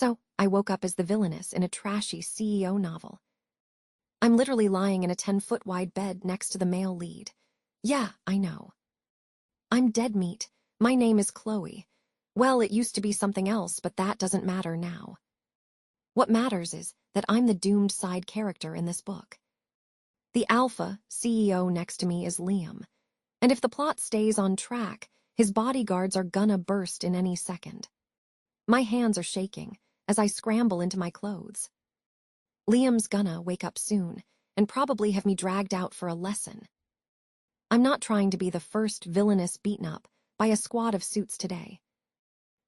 So, I woke up as the villainess in a trashy CEO novel. I'm literally lying in a 10-foot wide bed next to the male lead. Yeah, I know. I'm dead meat. My name is Chloe. Well, it used to be something else, but that doesn't matter now. What matters is that I'm the doomed side character in this book. The alpha CEO next to me is Liam, and if the plot stays on track, his bodyguards are gonna burst in any second. My hands are shaking as I scramble into my clothes. Liam's gonna wake up soon and probably have me dragged out for a lesson. I'm not trying to be the first villainous beaten up by a squad of suits today.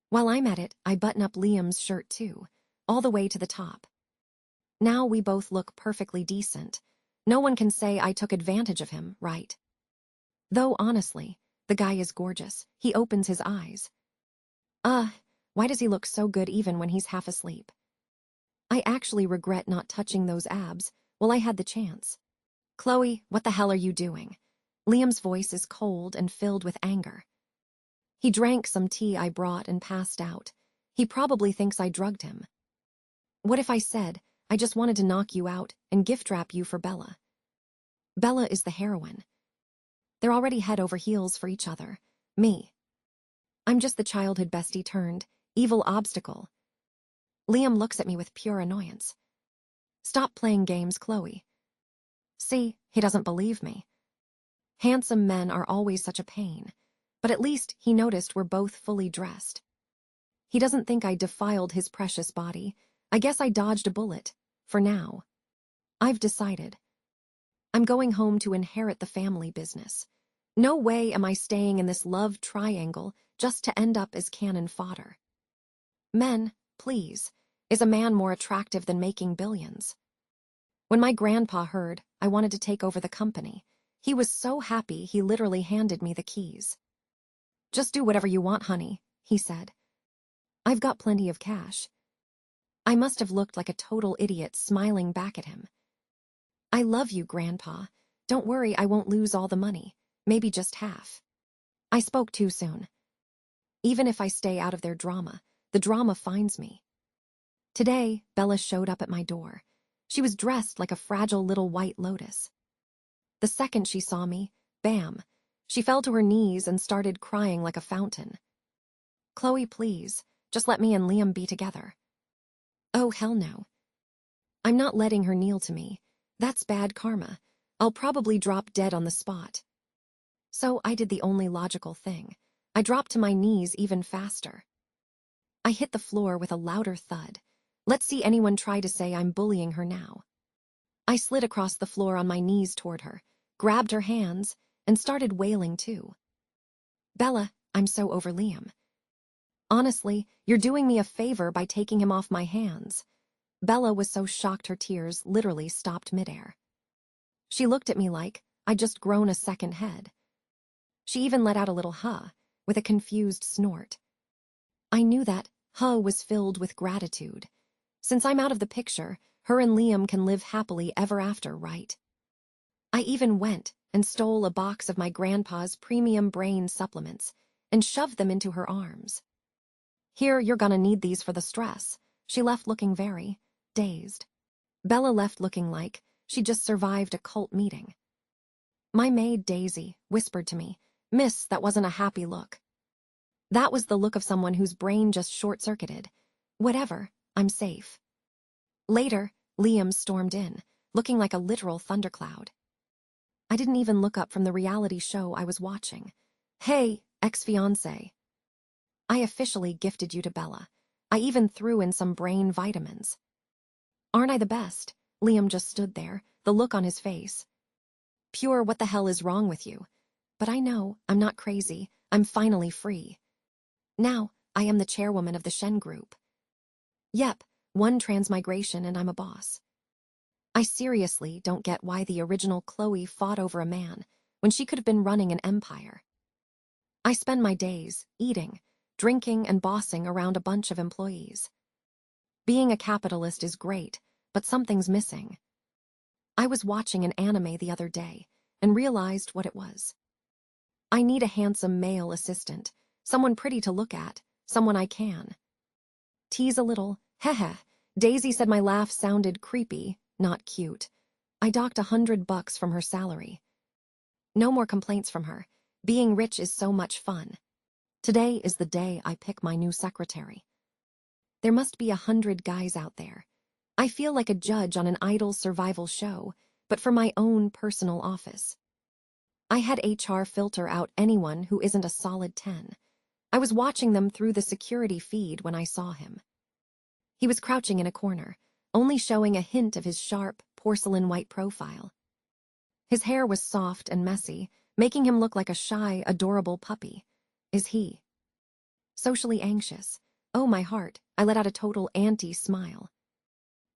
While I'm at it, I button up Liam's shirt too, all the way to the top. Now we both look perfectly decent. No one can say I took advantage of him, right? Though honestly, the guy is gorgeous. He opens his eyes. Why does he look so good even when he's half asleep? I actually regret not touching those abs while I had the chance. Chloe, what the hell are you doing? Liam's voice is cold and filled with anger. He drank some tea I brought and passed out. He probably thinks I drugged him. What if I said, I just wanted to knock you out and gift wrap you for Bella? Bella is the heroine. They're already head over heels for each other. Me. I'm just the childhood bestie turned evil obstacle. Liam looks at me with pure annoyance. Stop playing games, Chloe. See, he doesn't believe me. Handsome men are always such a pain, but at least he noticed we're both fully dressed. He doesn't think I defiled his precious body. I guess I dodged a bullet, for now. I've decided. I'm going home to inherit the family business. No way am I staying in this love triangle just to end up as cannon fodder. Men, please, is a man more attractive than making billions? When my grandpa heard I wanted to take over the company, he was so happy he literally handed me the keys. Just do whatever you want, honey, he said. I've got plenty of cash. I must have looked like a total idiot smiling back at him. I love you, Grandpa. Don't worry, I won't lose all the money, maybe just half. I spoke too soon. Even if I stay out of their drama, the drama finds me. Today, Bella showed up at my door. She was dressed like a fragile little white lotus. The second she saw me, bam, she fell to her knees and started crying like a fountain. Chloe, please, just let me and Liam be together. Oh, hell no. I'm not letting her kneel to me. That's bad karma. I'll probably drop dead on the spot. So I did the only logical thing. I dropped to my knees even faster. I hit the floor with a louder thud. Let's see anyone try to say I'm bullying her now. I slid across the floor on my knees toward her, grabbed her hands, and started wailing too. Bella, I'm so over Liam. Honestly, you're doing me a favor by taking him off my hands. Bella was so shocked her tears literally stopped midair. She looked at me like I'd just grown a second head. She even let out a little huh, with a confused snort. I knew that huh was filled with gratitude. Since I'm out of the picture, her and Liam can live happily ever after, right? I even went and stole a box of my grandpa's premium brain supplements and shoved them into her arms. Here, you're gonna need these for the stress. She left looking very dazed. Bella left looking like she just survived a cult meeting. My maid, Daisy, whispered to me, Miss, that wasn't a happy look. That was the look of someone whose brain just short-circuited. Whatever, I'm safe. Later, Liam stormed in, looking like a literal thundercloud. I didn't even look up from the reality show I was watching. Hey, ex-fiancé. I officially gifted you to Bella. I even threw in some brain vitamins. Aren't I the best? Liam just stood there, the look on his face. Pure, what the hell is wrong with you? But I know, I'm not crazy. I'm finally free. Now, I am the chairwoman of the Shen group. Yep, one transmigration and I'm a boss. I seriously don't get why the original Chloe fought over a man when she could have been running an empire. I spend my days eating, drinking, and bossing around a bunch of employees. Being a capitalist is great, but something's missing. I was watching an anime the other day and realized what it was. I need a handsome male assistant, someone pretty to look at, someone I can Tease a little. Heh. Daisy said my laugh sounded creepy, not cute. I docked $100 from her salary. No more complaints from her. Being rich is so much fun. Today is the day I pick my new secretary. There must be 100 guys out there. I feel like a judge on an idol survival show, but for my own personal office. I had HR filter out anyone who isn't a solid 10. I was watching them through the security feed when I saw him. He was crouching in a corner, only showing a hint of his sharp, porcelain white profile. His hair was soft and messy, making him look like a shy, adorable puppy. Is he socially anxious? Oh, my heart, I let out a total anti-smile.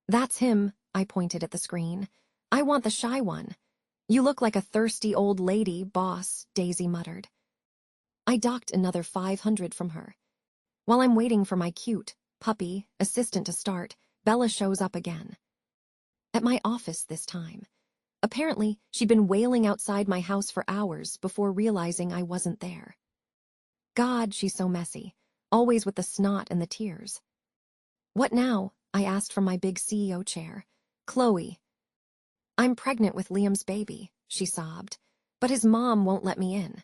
That's him, I pointed at the screen. I want the shy one. You look like a thirsty old lady, boss, Daisy muttered. I docked another 500 from her. While I'm waiting for my cute, puppy, assistant to start, Bella shows up again. At my office this time. Apparently, she'd been wailing outside my house for hours before realizing I wasn't there. God, she's so messy, always with the snot and the tears. What now? I asked from my big CEO chair. Chloe. I'm pregnant with Liam's baby, she sobbed, but his mom won't let me in.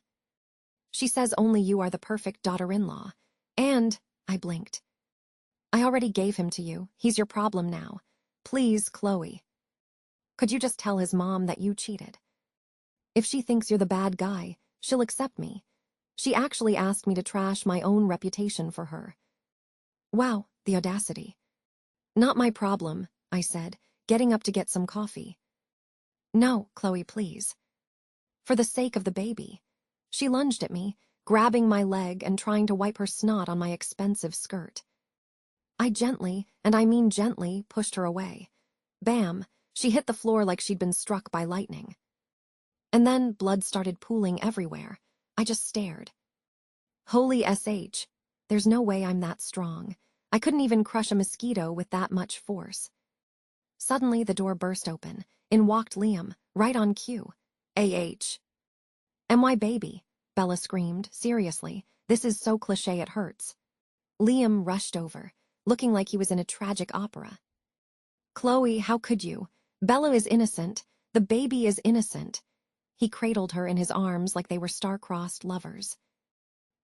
She says only you are the perfect daughter-in-law. And, I blinked. I already gave him to you. He's your problem now. Please, Chloe. Could you just tell his mom that you cheated? If she thinks you're the bad guy, she'll accept me. She actually asked me to trash my own reputation for her. Wow, the audacity. Not my problem, I said, getting up to get some coffee. No, Chloe, please. For the sake of the baby. She lunged at me, grabbing my leg and trying to wipe her snot on my expensive skirt. I gently, and I mean gently, pushed her away. Bam, she hit the floor like she'd been struck by lightning. And then blood started pooling everywhere. I just stared. Holy SH, there's no way I'm that strong. I couldn't even crush a mosquito with that much force. Suddenly the door burst open. In walked Liam, right on cue. My baby, Bella screamed, seriously, this is so cliché it hurts. Liam rushed over, looking like he was in a tragic opera. Chloe, how could you? Bella is innocent. The baby is innocent. He cradled her in his arms like they were star-crossed lovers.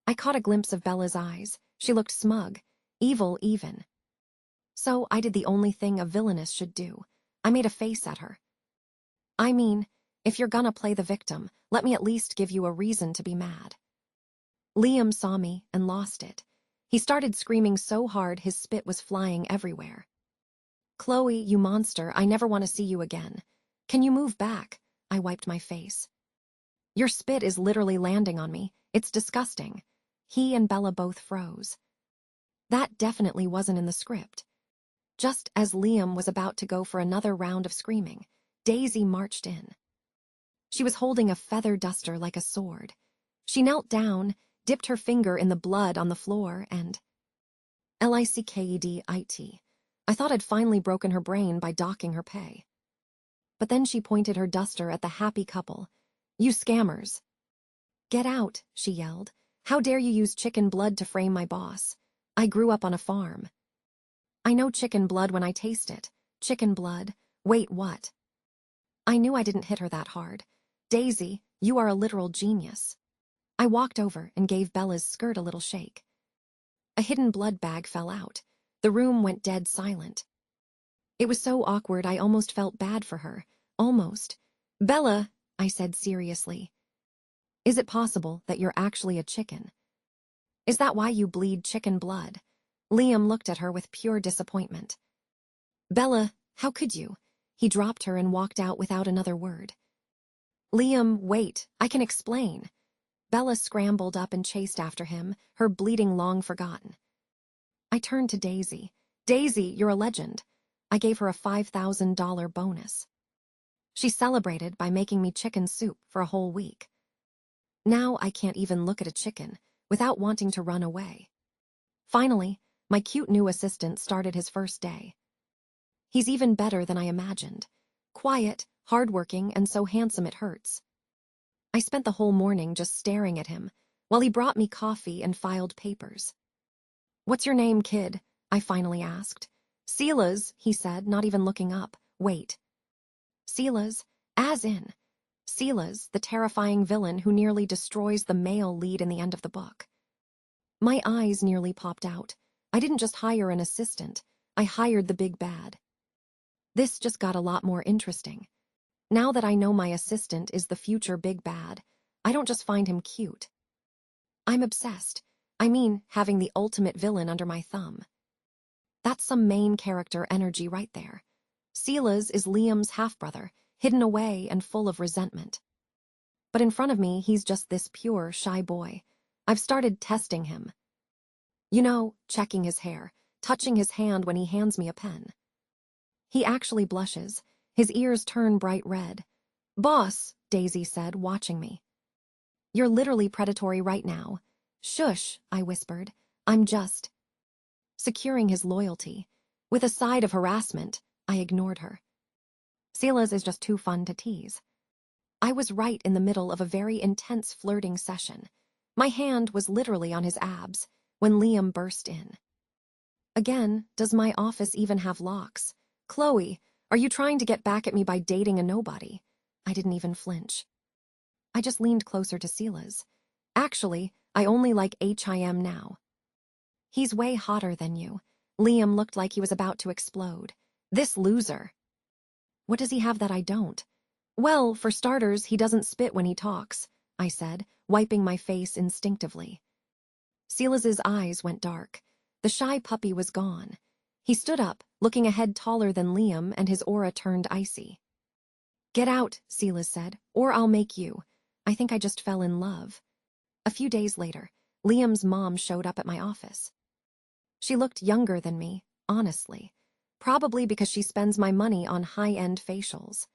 I caught a glimpse of Bella's eyes. She looked smug, evil even. So I did the only thing a villainess should do. I made a face at her. I mean, if you're gonna play the victim, let me at least give you a reason to be mad. Liam saw me and lost it. He started screaming so hard his spit was flying everywhere. Chloe, you monster, I never want to see you again. Can you move back? I wiped my face. Your spit is literally landing on me. It's disgusting. He and Bella both froze. That definitely wasn't in the script. Just as Liam was about to go for another round of screaming, Daisy marched in. She was holding a feather duster like a sword. She knelt down, dipped her finger in the blood on the floor, and licked. I thought I'd finally broken her brain by docking her pay. But then she pointed her duster at the happy couple. You scammers. Get out, she yelled. How dare you use chicken blood to frame my boss? I grew up on a farm. I know chicken blood when I taste it. Chicken blood? Wait, what? I knew I didn't hit her that hard. Daisy, you are a literal genius. I walked over and gave Bella's skirt a little shake. A hidden blood bag fell out. The room went dead silent. It was so awkward I almost felt bad for her. Almost. Bella, I said seriously. Is it possible that you're actually a chicken? Is that why you bleed chicken blood? Liam looked at her with pure disappointment. Bella, how could you? He dropped her and walked out without another word. Liam, wait, I can explain. Bella scrambled up and chased after him, her bleeding long forgotten. I turned to Daisy. Daisy, you're a legend. I gave her a $5,000 bonus. She celebrated by making me chicken soup for a whole week. Now I can't even look at a chicken without wanting to run away. Finally, my cute new assistant started his first day. He's even better than I imagined. Quiet, hardworking, and so handsome it hurts. I spent the whole morning just staring at him while he brought me coffee and filed papers. What's your name, kid? I finally asked. Silas, he said, not even looking up. Wait. Silas, as in Silas, the terrifying villain who nearly destroys the male lead in the end of the book. My eyes nearly popped out. I didn't just hire an assistant. I hired the big bad. This just got a lot more interesting. Now that I know my assistant is the future big bad, I don't just find him cute. I'm obsessed. I mean, having the ultimate villain under my thumb. That's some main character energy right there. Silas is Liam's half-brother, hidden away and full of resentment. But in front of me, he's just this pure, shy boy. I've started testing him. You know, checking his hair, touching his hand when he hands me a pen. He actually blushes. His ears turn bright red. Boss, Daisy said, watching me. You're literally predatory right now. Shush, I whispered. I'm just securing his loyalty. With a side of harassment, I ignored her. Silas is just too fun to tease. I was right in the middle of a very intense flirting session. My hand was literally on his abs when Liam burst in. Again, does my office even have locks? Chloe, are you trying to get back at me by dating a nobody? I didn't even flinch. I just leaned closer to Silas. Actually, I only like him now. He's way hotter than you. Liam looked like he was about to explode. This loser. What does he have that I don't? Well, for starters, he doesn't spit when he talks, I said, wiping my face instinctively. Silas's eyes went dark. The shy puppy was gone. He stood up, looking a head taller than Liam, and his aura turned icy. Get out, Silas said, or I'll make you. I think I just fell in love. A few days later, Liam's mom showed up at my office. She looked younger than me, honestly. Probably because she spends my money on high-end facials.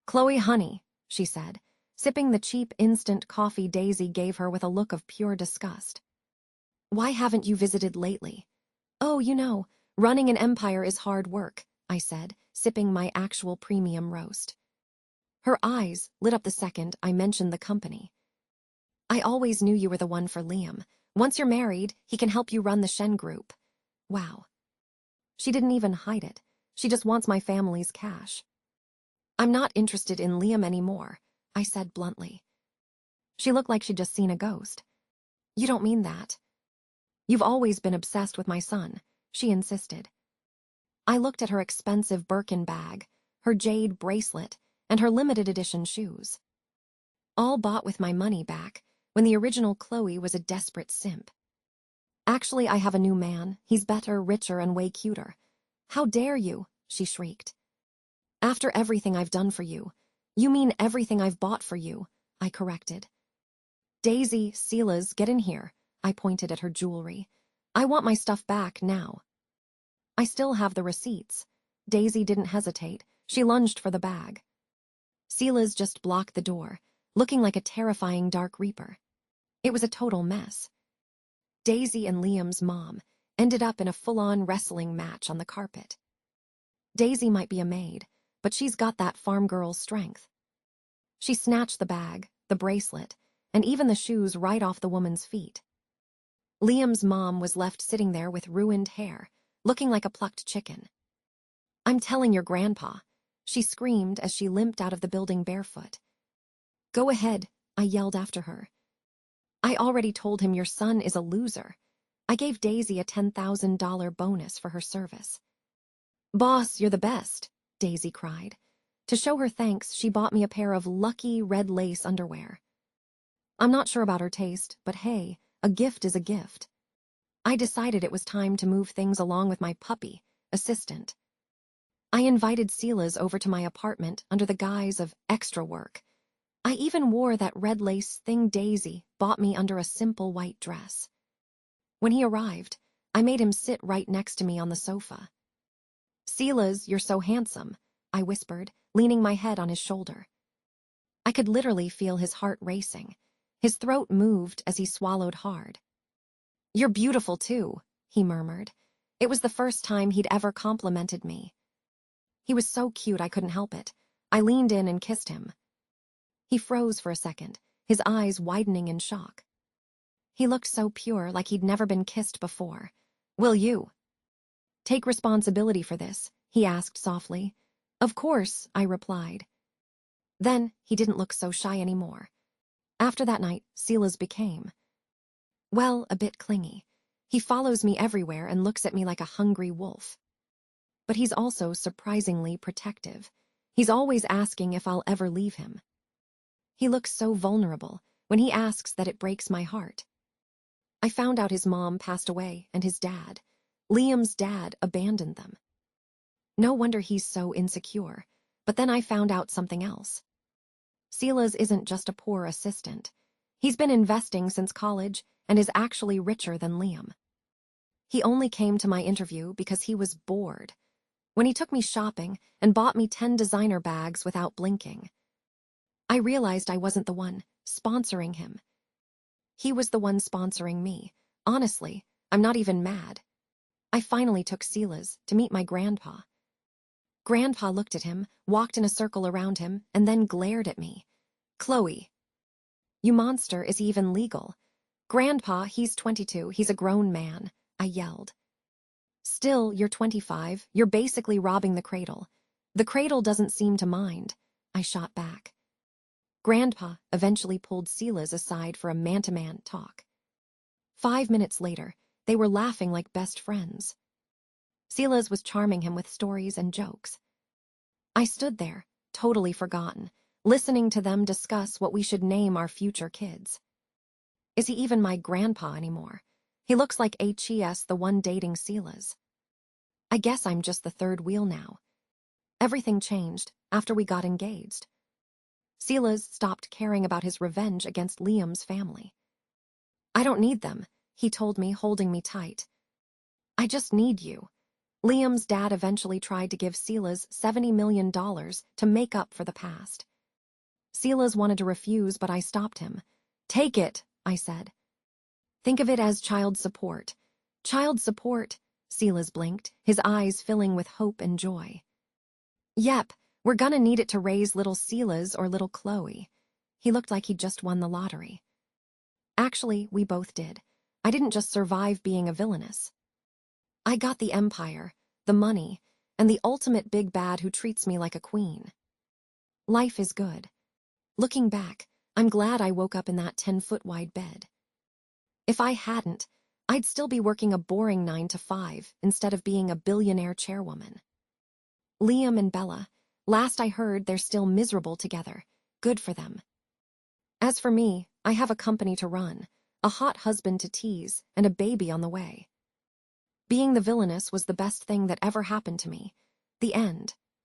Chloe, honey, she said, sipping the cheap instant coffee Daisy gave her with a look of pure disgust. Why haven't you visited lately? Oh, you know, running an empire is hard work, I said, sipping my actual premium roast. Her eyes lit up the second I mentioned the company. I always knew you were the one for Liam. Once you're married, he can help you run the Shen group. Wow. She didn't even hide it. She just wants my family's cash. I'm not interested in Liam anymore, I said bluntly. She looked like she'd just seen a ghost. You don't mean that. You've always been obsessed with my son, she insisted. I looked at her expensive Birkin bag, her jade bracelet, and her limited edition shoes. All bought with my money back, when the original Chloe was a desperate simp. Actually, I have a new man. He's better, richer, and way cuter. How dare you, she shrieked. After everything I've done for you. You mean everything I've bought for you, I corrected. Daisy, Silas, get in here, I pointed at her jewelry. I want my stuff back now. I still have the receipts. Daisy didn't hesitate. She lunged for the bag. Silas just blocked the door, looking like a terrifying dark reaper. It was a total mess. Daisy and Liam's mom ended up in a full-on wrestling match on the carpet. Daisy might be a maid, but she's got that farm girl's strength. She snatched the bag, the bracelet, and even the shoes right off the woman's feet. Liam's mom was left sitting there with ruined hair, looking like a plucked chicken. I'm telling your grandpa, she screamed as she limped out of the building barefoot. Go ahead, I yelled after her. I already told him your son is a loser. I gave Daisy a $10,000 bonus for her service. Boss, you're the best, Daisy cried. To show her thanks, she bought me a pair of lucky red lace underwear. I'm not sure about her taste, but hey, a gift is a gift. I decided it was time to move things along with my puppy, assistant. I invited Silas over to my apartment under the guise of extra work. I even wore that red lace thing Daisy bought me under a simple white dress. When he arrived, I made him sit right next to me on the sofa. Silas, you're so handsome, I whispered, leaning my head on his shoulder. I could literally feel his heart racing. His throat moved as he swallowed hard. You're beautiful too, he murmured. It was the first time he'd ever complimented me. He was so cute I couldn't help it. I leaned in and kissed him. He froze for a second, his eyes widening in shock. He looked so pure, like he'd never been kissed before. Will you? Take responsibility for this, he asked softly. Of course, I replied. Then, he didn't look so shy anymore. After that night, Silas became, well, a bit clingy. He follows me everywhere and looks at me like a hungry wolf. But he's also surprisingly protective. He's always asking if I'll ever leave him. He looks so vulnerable. When he asks that, it breaks my heart. I found out his mom passed away and his dad, Liam's dad, abandoned them. No wonder he's so insecure. But then I found out something else. Silas isn't just a poor assistant. He's been investing since college and is actually richer than Liam. He only came to my interview because he was bored. When he took me shopping and bought me 10 designer bags without blinking, I realized I wasn't the one sponsoring him. He was the one sponsoring me. Honestly, I'm not even mad. I finally took Silas to meet my grandpa. Grandpa looked at him, walked in a circle around him, and then glared at me. Chloe. You monster, is he even legal? Grandpa, he's 22, he's a grown man, I yelled. Still, you're 25, you're basically robbing the cradle. The cradle doesn't seem to mind, I shot back. Grandpa eventually pulled Silas aside for a man-to-man talk. 5 minutes later, they were laughing like best friends. Silas was charming him with stories and jokes. I stood there, totally forgotten, listening to them discuss what we should name our future kids. Is he even my grandpa anymore? He looks like HES, the one dating Silas. I guess I'm just the third wheel now. Everything changed after we got engaged. Silas stopped caring about his revenge against Liam's family. I don't need them, he told me, holding me tight. I just need you. Liam's dad eventually tried to give Silas $70 million to make up for the past. Silas wanted to refuse, but I stopped him. Take it, I said. Think of it as child support. Child support, Silas blinked, his eyes filling with hope and joy. Yep, we're gonna need it to raise little Silas or little Chloe. He looked like he'd just won the lottery. Actually, we both did. I didn't just survive being a villainess. I got the empire, the money, and the ultimate big bad who treats me like a queen. Life is good. Looking back, I'm glad I woke up in that 10-foot-wide bed. If I hadn't, I'd still be working a boring 9 to 5 instead of being a billionaire chairwoman. Liam and Bella, last I heard, they're still miserable together. Good for them. As for me, I have a company to run, a hot husband to tease, and a baby on the way. Being the villainess was the best thing that ever happened to me. The end.